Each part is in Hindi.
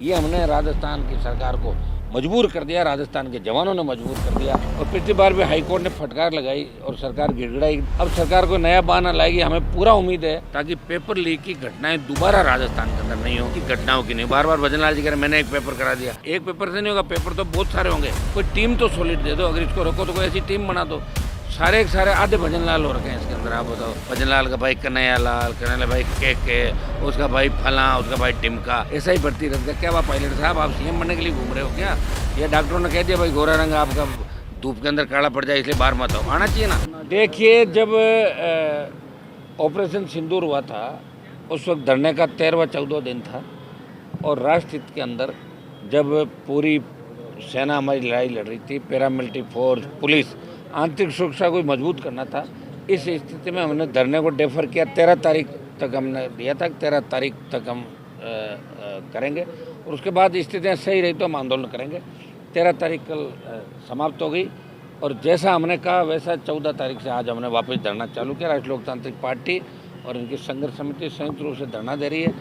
ये हमने राजस्थान की सरकार को मजबूर कर दिया, राजस्थान के जवानों ने मजबूर कर दिया। और पिछली बार भी हाईकोर्ट ने फटकार लगाई और सरकार गिड़गिड़ाई। अब सरकार को नया बहाना लाएगी, हमें पूरा उम्मीद है, ताकि पेपर लीक की घटनाएं दोबारा राजस्थान के अंदर नहीं हो। की घटनाओं की नहीं, बार बार भजनलाल जी कह रहे मैंने एक पेपर करा दिया। एक पेपर से नहीं होगा, पेपर तो बहुत सारे होंगे। कोई टीम तो सॉलिड दे दो, अगर इसको रोको तो कोई ऐसी टीम बना दो। सारे के सारे आधे भजनलाल हो रखे हैं इसके अंदर। आप बताओ, भजनलाल का भाई कन्हैया लाल, कन्हैया भाई के उसका भाई फला, उसका भाई टिमका, ऐसा ही भर्ती रख दिया। क्या आप पायलट साहब, आप सीएम बनने के लिए घूम रहे हो क्या? या डॉक्टरों ने कह दिया भाई गोरा रंग आपका धूप के अंदर काला पड़ जाए इसलिए बाहर मत आओ? आना चाहिए ना। देखिए, जब ऑपरेशन सिंदूर हुआ था उस वक्त धरने का 13वां-14वां दिन था और राष्ट्रहित के अंदर जब पूरी सेना हमारी लड़ाई लड़ रही थी, पैरामिलिट्री फोर्स, पुलिस, आंतरिक सुरक्षा को मजबूत करना था। इस स्थिति में हमने धरने को डेफर किया। 13 तारीख तक हमने दिया था, 13 तारीख तक हम करेंगे और उसके बाद स्थितियाँ सही रही तो हम आंदोलन करेंगे। 13 तारीख कल समाप्त हो गई और जैसा हमने कहा वैसा 14 तारीख से आज हमने वापस धरना चालू किया। राष्ट्रीय लोकतांत्रिक पार्टी और इनकी संघर्ष समिति संयुक्त रूप से धरना दे रही है।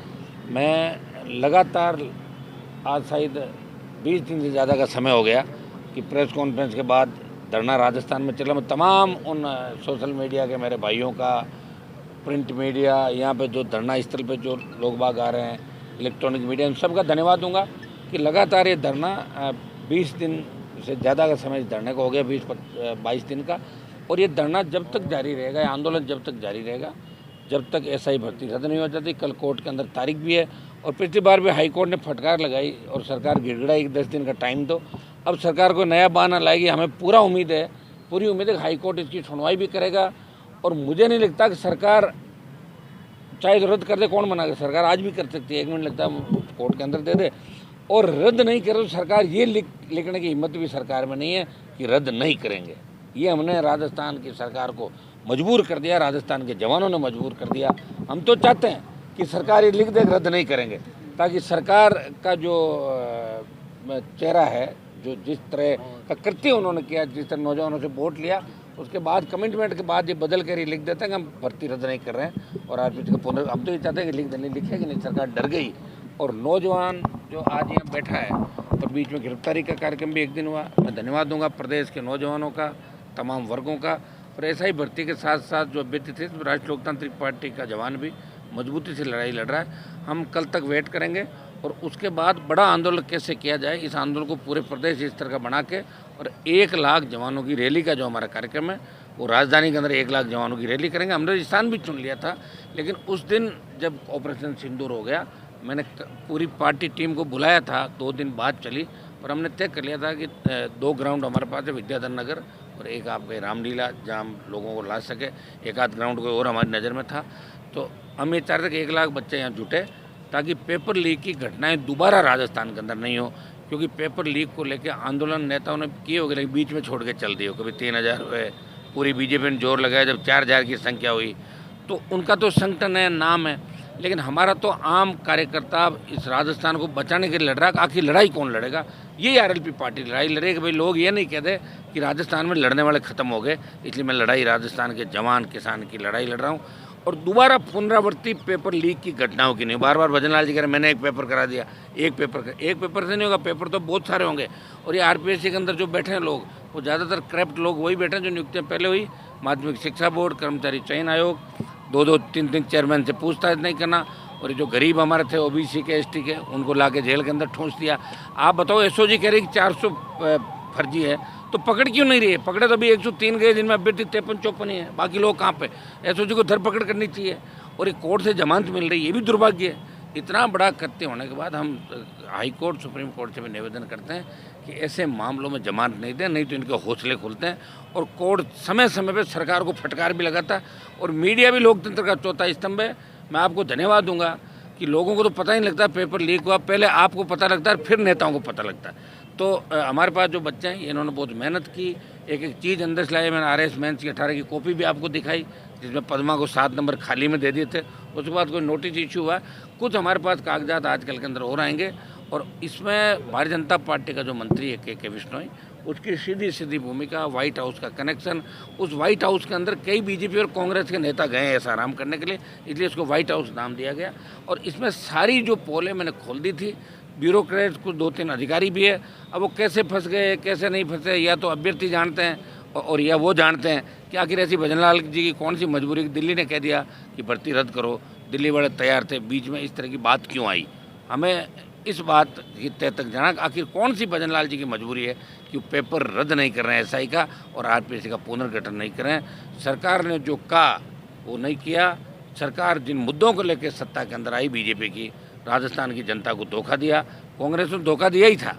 मैं लगातार आज शायद 20 दिन से ज़्यादा का समय हो गया कि प्रेस कॉन्फ्रेंस के बाद धरना राजस्थान में चला। मैं तमाम उन सोशल मीडिया के मेरे भाइयों का, प्रिंट मीडिया, यहाँ पे जो धरना स्थल पे जो लोग बाग आ रहे हैं, इलेक्ट्रॉनिक मीडिया, इन सबका धन्यवाद दूंगा कि लगातार ये धरना 20 दिन से ज़्यादा का समय इस धरने को हो गया, 20-22 दिन का। और ये धरना जब तक जारी रहेगा, ये आंदोलन जब तक जारी रहेगा, जब तक एसआई भर्ती रद्द नहीं हो जाती। कल कोर्ट के अंदर तारीख भी है और पिछली बार भी हाईकोर्ट ने फटकार लगाई और सरकार गिड़गिड़ाई 10 दिन का टाइम दो। अब सरकार को नया बहाना लाएगी, हमें पूरी उम्मीद है कि हाईकोर्ट इसकी सुनवाई भी करेगा। और मुझे नहीं लगता कि सरकार चाहे रद्द कर दे, कौन मना कर, सरकार आज भी कर सकती है, 1 मिनट लगता है कोर्ट के अंदर दे दे। और रद्द नहीं करे तो सरकार ये लिखने की हिम्मत भी सरकार में नहीं है कि रद्द नहीं करेंगे। ये हमने राजस्थान की सरकार को मजबूर कर दिया, राजस्थान के जवानों ने मजबूर कर दिया। हम तो चाहते हैं कि सरकार ये लिख दे रद्द नहीं करेंगे, ताकि सरकार का जो चेहरा है, जो जिस तरह का कृत्य उन्होंने किया, जिस तरह नौजवानों से वोट लिया, उसके बाद कमिटमेंट के बाद ये बदल कर ही लिख देते हैं कि हम भर्ती रद्द नहीं कर रहे हैं। और आज हम तो ये चाहते हैं कि लिख दें, लिखे कि नहीं, सरकार डर गई। और नौजवान जो आज यहाँ बैठा है और बीच में गिरफ्तारी का कार्यक्रम भी एक दिन हुआ, मैं धन्यवाद दूंगा प्रदेश के नौजवानों का, तमाम वर्गों का। और ऐसा ही भर्ती के साथ साथ जो अभ्यर्थी थे, राष्ट्रीय लोकतांत्रिक पार्टी का जवान भी मजबूती से लड़ाई लड़ रहा है। हम कल तक वेट करेंगे और उसके बाद बड़ा आंदोलन कैसे किया जाए, इस आंदोलन को पूरे प्रदेश इस तरह का बना के और 1 लाख जवानों की रैली का जो हमारा कार्यक्रम है, वो राजधानी के अंदर 1 लाख जवानों की रैली करेंगे। हमने राजस्थान भी चुन लिया था, लेकिन उस दिन जब ऑपरेशन सिंदूर हो गया, मैंने पूरी पार्टी टीम को बुलाया था, 2 दिन बाद चली और हमने तय कर लिया था कि 2 ग्राउंड हमारे पास है, विद्याधर नगर और एक आपके रामलीला, जहाँ हम लोगों को ला सके। एक आध ग्राउंड कोई और हमारी नज़र में था। तो हम ये चाहते थे कि 1 लाख बच्चे यहाँ जुटे, ताकि पेपर लीक की घटनाएं दोबारा राजस्थान के अंदर नहीं हो। क्योंकि पेपर लीक को लेकर आंदोलन नेताओं ने किए हो गए, लेकिन बीच में छोड़ के चल दिए हो। कभी 3000 हुए, पूरी बीजेपी ने जोर लगाया, जब 4000 की संख्या हुई तो उनका तो संगठन है, नाम है, लेकिन हमारा तो आम कार्यकर्ता इस राजस्थान को बचाने के लिए लड़ रहा है। आखिर लड़ाई कौन लड़ेगा? ये आरएलपी पार्टी लड़ाई लड़ेगी। भाई लोग ये नहीं कहते कि राजस्थान में लड़ने वाले ख़त्म हो गए, इसलिए मैं लड़ाई राजस्थान के जवान किसान की लड़ाई लड़ रहा हूँ। और दोबारा पुनरावृत्ति पेपर लीक की घटनाओं की नहीं। बार बार भजनलाल जी कह रहे मैंने एक पेपर करा दिया। एक पेपर से नहीं होगा, पेपर तो बहुत सारे होंगे। और ये आरपीएससी के अंदर जो बैठे हैं लोग, वो ज़्यादातर करप्ट लोग वही बैठे हैं जो नियुक्तियाँ पहले हुई। माध्यमिक शिक्षा बोर्ड, कर्मचारी चयन आयोग, 2-2, 3-3 चेयरमैन से पूछताछ नहीं करना। और ये जो गरीब हमारे थे ओबीसी के, एसटी के, उनको ला के जेल के अंदर ठूंस दिया। आप बताओ, एसओजी कह रही कि 400 फर्जी है, तो पकड़ क्यों नहीं रही है? पकड़े तो अभी 103 गए, जिनमें अभ्यर्थी 53-54 ही है, बाकी लोग कहाँ पे? एसओजी को धरपकड़ करनी चाहिए और एक कोर्ट से जमानत मिल रही है, ये भी दुर्भाग्य है। इतना बड़ा कृत्य होने के बाद हम हाई कोर्ट, सुप्रीम कोर्ट से भी निवेदन करते हैं कि ऐसे मामलों में जमानत नहीं दें, नहीं तो इनके हौसले खुलते हैं। और कोर्ट समय समय पर सरकार को फटकार भी लगाता है। और मीडिया भी लोकतंत्र का चौथा स्तंभ है। मैं आपको धन्यवाद दूंगा कि लोगों को तो पता ही नहीं लगता पेपर लीक हुआ, पहले आपको पता लगता है, फिर नेताओं को पता लगता है। तो हमारे पास जो बच्चे हैं, इन्होंने बहुत मेहनत की, एक एक चीज़ अंदर से लाई। मैंने RS मेंस की 18 की कॉपी भी आपको दिखाई, जिसमें पद्मा को 7 नंबर खाली में दे दिए थे। उसके बाद कोई नोटिस इशू हुआ। कुछ हमारे पास कागजात आजकल के अंदर और आएंगे और इसमें भारतीय जनता पार्टी का जो मंत्री है के बिश्नोई, उसकी सीधी भूमिका, व्हाइट हाउस का कनेक्शन। उस व्हाइट हाउस के अंदर कई बीजेपी और कांग्रेस के नेता गए हैं ऐसा आराम करने के लिए, इसलिए इसको व्हाइट हाउस नाम दिया गया। और इसमें सारी जो पोलें मैंने खोल दी थी, ब्यूरोक्रेट कुछ 2-3 अधिकारी भी है। अब वो कैसे फंस गए कैसे नहीं फंसे, या तो अभ्यर्थी जानते हैं और या वो जानते हैं कि आखिर ऐसी भजनलाल जी की कौन सी मजबूरी, दिल्ली ने कह दिया कि भर्ती रद्द करो, दिल्ली वाले तैयार थे, बीच में इस तरह की बात क्यों आई। हमें इस बात की तय तक जाना आखिर कौन सी भजनलाल जी की मजबूरी है कि वो पेपर रद्द नहीं कर रहे हैं एसआई का और आरपीएससी का पुनर्गठन नहीं कर रहे हैं। सरकार ने जो कहा वो नहीं किया। सरकार जिन मुद्दों को लेकर सत्ता के अंदर आई बीजेपी की, राजस्थान की जनता को धोखा दिया, कांग्रेस ने धोखा दिया ही था,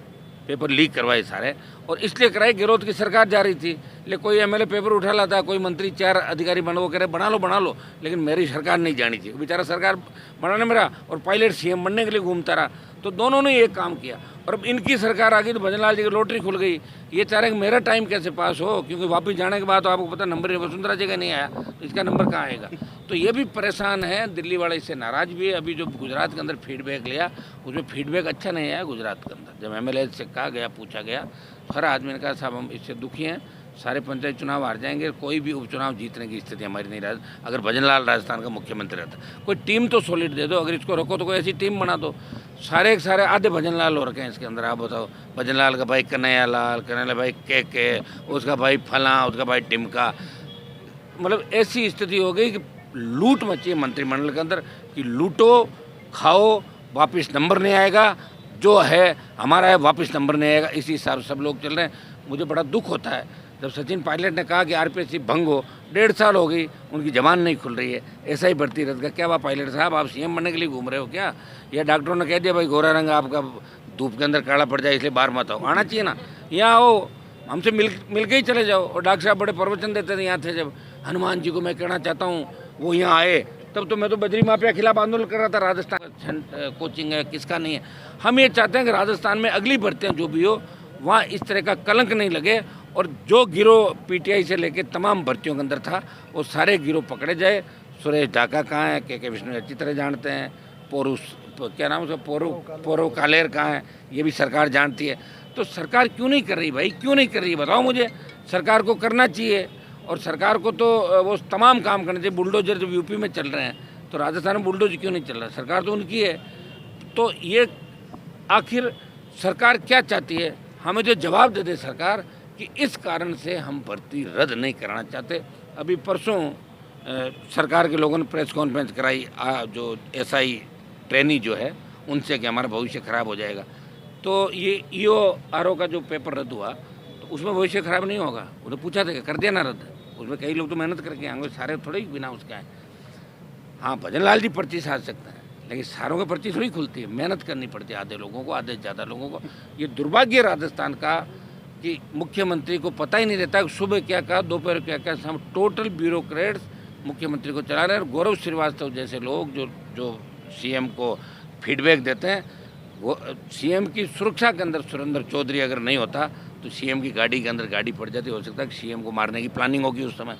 पेपर लीक करवाए सारे, और इसलिए कराई गिरोध की सरकार जा रही थी। लेकिन कोई एमएलए पेपर उठा लाता, कोई मंत्री 4 अधिकारी वो कह रहे बना लो, लेकिन मेरी सरकार नहीं जानी थी। बेचारा सरकार बनाने में रहा और पायलट सीएम बनने के लिए घूमता रहा। तो दोनों ने एक काम किया और अब इनकी सरकार आ गई तो भजनलाल जी की लॉटरी खुल गई। ये चाह रहे हैं कि मेरा टाइम कैसे पास हो, क्योंकि वापस जाने के बाद तो आपको पता नंबर वसुंधरा जी का नहीं आया तो इसका नंबर कहाँ आएगा। तो ये भी परेशान है, दिल्ली वाले इससे नाराज भी है। अभी जो गुजरात के अंदर फीडबैक लिया उसमें फीडबैक अच्छा नहीं आया गुजरात के अंदर। जब एमएलए से कहा गया, पूछा गया, हर आदमी ने कहा साहब हम इससे दुखी हैं, सारे पंचायत चुनाव हार जाएंगे, कोई भी उपचुनाव जीतने की स्थिति हमारी नहीं रही अगर भजनलाल राजस्थान का मुख्यमंत्री रहता। कोई टीम तो सॉलिड दे दो, अगर इसको रखो तो कोई ऐसी टीम बना दो। सारे आधे भजनलाल हो रखे हैं इसके अंदर। आप बताओ, भजनलाल का भाई कन्हैयालाल, कन्हैयालाल भाई के उसका भाई फला, उसका भाई टिमका। मतलब ऐसी स्थिति हो गई कि लूट मची है मंत्रिमंडल के अंदर कि लूटो खाओ, वापस नंबर नहीं आएगा, जो है हमारा है वापस नंबर नहीं आएगा, इसी हिसाब से सब लोग चल रहे हैं। मुझे बड़ा दुख होता है जब सचिन पायलट ने कहा कि आरपीएससी भंग हो, 1.5 साल हो गई, उनकी जबान नहीं खुल रही है। ऐसा ही भर्ती रद्द का क्या हुआ पायलट साहब, आप सीएम बनने के लिए घूम रहे हो क्या? या डॉक्टरों ने कह दिया भाई गोरा रंग आपका धूप के अंदर काला पड़ जाए इसलिए बाहर मत आओ? आना चाहिए ना, यहाँ आओ, हमसे मिल के ही चले जाओ। और डॉक्टर साहब बड़े प्रवचन देते थे यहाँ थे। जब हनुमान जी को मैं कहना चाहता हूँ वो यहाँ आए, तब तो मैं तो बजरी माफिया खिलाफ आंदोलन कर रहा था। राजस्थान कोचिंग है किसका नहीं है। हम ये चाहते हैं कि राजस्थान में अगली भर्तियाँ जो भी हो वहाँ इस तरह का कलंक नहीं लगे और जो गिरोह पीटीआई से लेके तमाम भर्तियों के अंदर था वो सारे गिरोह पकड़े जाए। सुरेश ढाका कहाँ है, के विष्णु अच्छी तरह जानते हैं। क्या नाम उसका, पोरो कालेर कहाँ है, ये भी सरकार जानती है। तो सरकार क्यों नहीं कर रही भाई, क्यों नहीं कर रही बताओ मुझे। सरकार को करना चाहिए और सरकार को तो वो तमाम काम करने चाहिए। बुलडोजर जब यूपी में चल रहे हैं तो राजस्थान में बुलडोजर क्यों नहीं चल रहा? सरकार तो उनकी है। तो ये आखिर सरकार क्या चाहती है, हमें जो जवाब दे दे सरकार कि इस कारण से हम भर्ती रद्द नहीं कराना चाहते। अभी परसों सरकार के लोगों ने प्रेस कॉन्फ्रेंस कराई, जो एसआई ट्रेनी जो है उनसे कि हमारा भविष्य खराब हो जाएगा। तो ये ईओ आरओ का जो पेपर रद्द हुआ तो उसमें भविष्य खराब नहीं होगा? उन्हें पूछा था कि कर दिया ना रद्द, उसमें कई लोग तो मेहनत करके आएंगे, सारे थोड़े ही बिना उसके आए। हाँ, भजनलाल जी पर्ची साध सकते हैं लेकिन सारों की पर्ची थोड़ी खुलती है, मेहनत करनी पड़ती है आधे लोगों को, आधे ज़्यादा लोगों को। ये दुर्भाग्य राजस्थान का कि मुख्यमंत्री को पता ही नहीं रहता कि सुबह क्या कहा, दोपहर क्या कहा। हम टोटल ब्यूरोक्रेट्स मुख्यमंत्री को चला रहे हैं। गौरव श्रीवास्तव जैसे लोग जो सीएम को फीडबैक देते हैं, वो सीएम की सुरक्षा के अंदर सुरेंद्र चौधरी अगर नहीं होता तो सीएम की गाड़ी के अंदर गाड़ी पड़ जाती। हो सकता है कि सीएम को मारने की प्लानिंग होगी उस समय।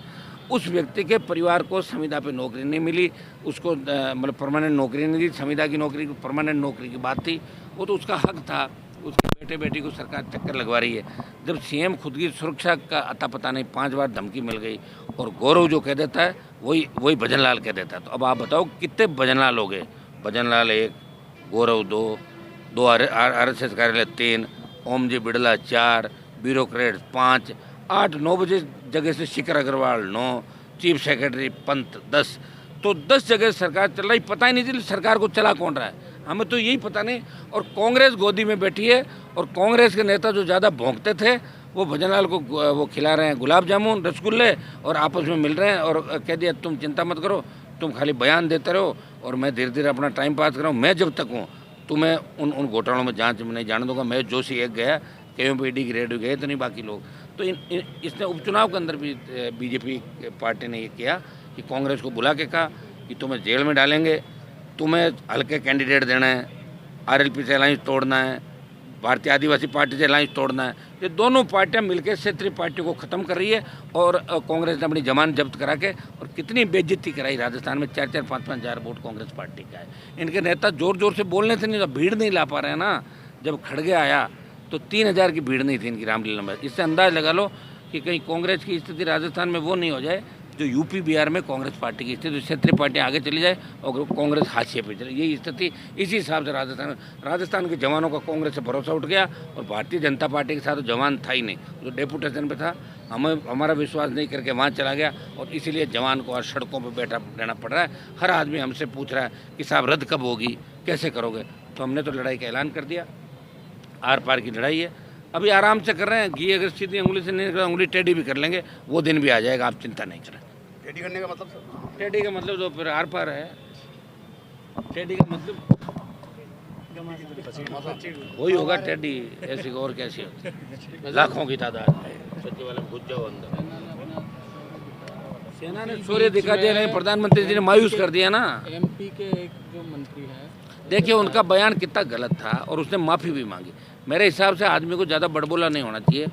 उस व्यक्ति के परिवार को संविदा पे नौकरी नहीं मिली, उसको मतलब परमानेंट नौकरी नहीं दी। संविदा की नौकरी की परमानेंट नौकरी की बात थी, वो तो उसका हक था। उसके बेटे बेटी को सरकार चक्कर लगवा रही है। जब सीएम खुद की सुरक्षा का अता पता नहीं, 5 बार धमकी मिल गई और गौरव जो कह देता है वही भजनलाल कह देता है। तो अब आप बताओ कितने भजनलाल हो गए? भजनलाल 1, गौरव 2 आरएसएस कार्यालय 3, ओम जी बिड़ला 4, ब्यूरोक्रेट 5, 8-9 बजे जगह से शिखर अग्रवाल 9, चीफ सेक्रेटरी पंत 10। तो 10 जगह सरकार चल रही, पता ही नहीं चली सरकार को चला कौन रहा है, हमें तो यही पता नहीं। और कांग्रेस गोदी में बैठी है और कांग्रेस के नेता जो ज़्यादा भौंकते थे वो भजनलाल को वो खिला रहे हैं गुलाब जामुन रसगुल्ले और आपस में मिल रहे हैं और कह दिया तुम चिंता मत करो, तुम खाली बयान देते रहो और मैं धीरे धीरे अपना टाइम पास कर रहा हूँ। मैं जब तक हूँ तुम्हें उन घोटालों में जांच में नहीं जाने दूंगा। मैं जोशी एक गया, KMPD ग्रेड गए तो नहीं बाकी लोग। तो इसने उपचुनाव के अंदर भी बीजेपी पार्टी ने ये किया कि कांग्रेस को बुला के कहा कि तुम्हें जेल में डालेंगे, तुम्हें हल्के कैंडिडेट देना है, RLP से अलायंस तोड़ना है, भारतीय आदिवासी पार्टी से अलायंस तोड़ना है। ये दोनों पार्टियां मिलकर क्षेत्रीय पार्टियों को ख़त्म कर रही है और कांग्रेस ने अपनी जमानत जब्त करा के और कितनी बेइज्जती कराई राजस्थान में। 4-4, 5-5 हज़ार वोट कांग्रेस पार्टी का है। इनके नेता जोर जोर से बोलने से नहीं, भीड़ नहीं ला पा रहे हैं ना। जब खड़गे आया तो 3000 की भीड़ नहीं थी इनकी रामलीला में। इससे अंदाज़ लगा लो कि कहीं कांग्रेस की स्थिति राजस्थान में वो नहीं हो जाए जो यूपी बिहार में कांग्रेस पार्टी की स्थिति, क्षेत्रीय पार्टियाँ आगे चली जाए और कांग्रेस हाशिए पे चले, यही स्थिति। इसी हिसाब से राजस्थान के जवानों का कांग्रेस से भरोसा उठ गया और भारतीय जनता पार्टी के साथ तो जवान था ही नहीं, जो डेपुटेशन पे था हमारा विश्वास नहीं करके वहाँ चला गया और इसीलिए जवान को आज सड़कों पर बैठा रहना पड़ रहा है। हर आदमी हमसे पूछ रहा है कि साहब रद्द कब होगी, कैसे करोगे? तो हमने तो लड़ाई का ऐलान कर दिया, आर पार की लड़ाई है, अभी आराम से कर रहे हैं। घी अगर सीधी उंगली से नहीं निकला, उंगली टेढ़ी भी कर लेंगे, वो दिन भी आ जाएगा, आप चिंता नहीं करें। टेढ़ी करने का मतलब? टेढ़ी का मतलब जो फिर आर पार है, टेढ़ी का मतलब वही होगा टेढ़ी, ऐसी और कैसी होती, लाखों की तादाद में सचिवालय में घुस जाओ अंदर। सेना ने सूर्य दिखा दिया, नहीं प्रधानमंत्री जी ने मायूस कर दिया ना। एमपी के एक जो मंत्री हैं, देखिए उनका बयान कितना गलत था और उसने माफ़ी भी मांगी। मेरे हिसाब से आदमी को ज़्यादा बड़बोला नहीं होना चाहिए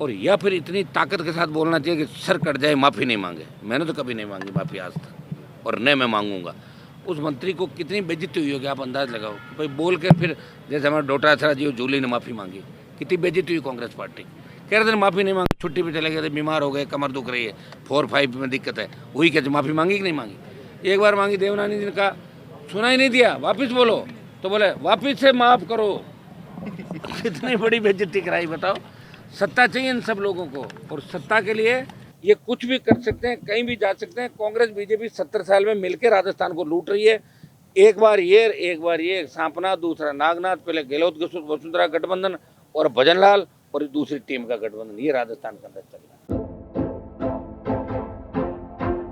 और या फिर इतनी ताकत के साथ बोलना चाहिए कि सर कट जाए माफ़ी नहीं मांगे। मैंने तो कभी नहीं मांगी माफ़ी आज तक और न मैं मांगूंगा। उस मंत्री को कितनी बेइज्जती हुई होगी, आप अंदाज़ लगाओ। भाई बोल के फिर जैसे हमारे डोटासरा जी जूली ने माफ़ी मांगी, कितनी बेइज्जती हुई कांग्रेस पार्टी। कह रहे थे माफ़ी नहीं मांगी, छुट्टी पे चले गए थे, बीमार हो गए, कमर दुख रही है, 4-5 में दिक्कत है, वही क्या माफ़ी मांगी कि नहीं मांगी? एक बार मांगी, देवनानी जी ने कहा सुना ही नहीं दिया, वापस बोलो, तो बोले वापस से माफ़ करो। कितनी बड़ी बेइज्जती कराई बताओ। सत्ता चाहिए इन सब लोगों को और सत्ता के लिए ये कुछ भी कर सकते हैं, कहीं भी जा सकते हैं। कांग्रेस बीजेपी 70 साल में मिलकर राजस्थान को लूट रही है। एक बार ये सांपना, दूसरा नागनाथ, पहले गहलोत वसुंधरा गठबंधन और भजनलाल और दूसरी टीम का गठबंधन, ये राजस्थान के अंदर चल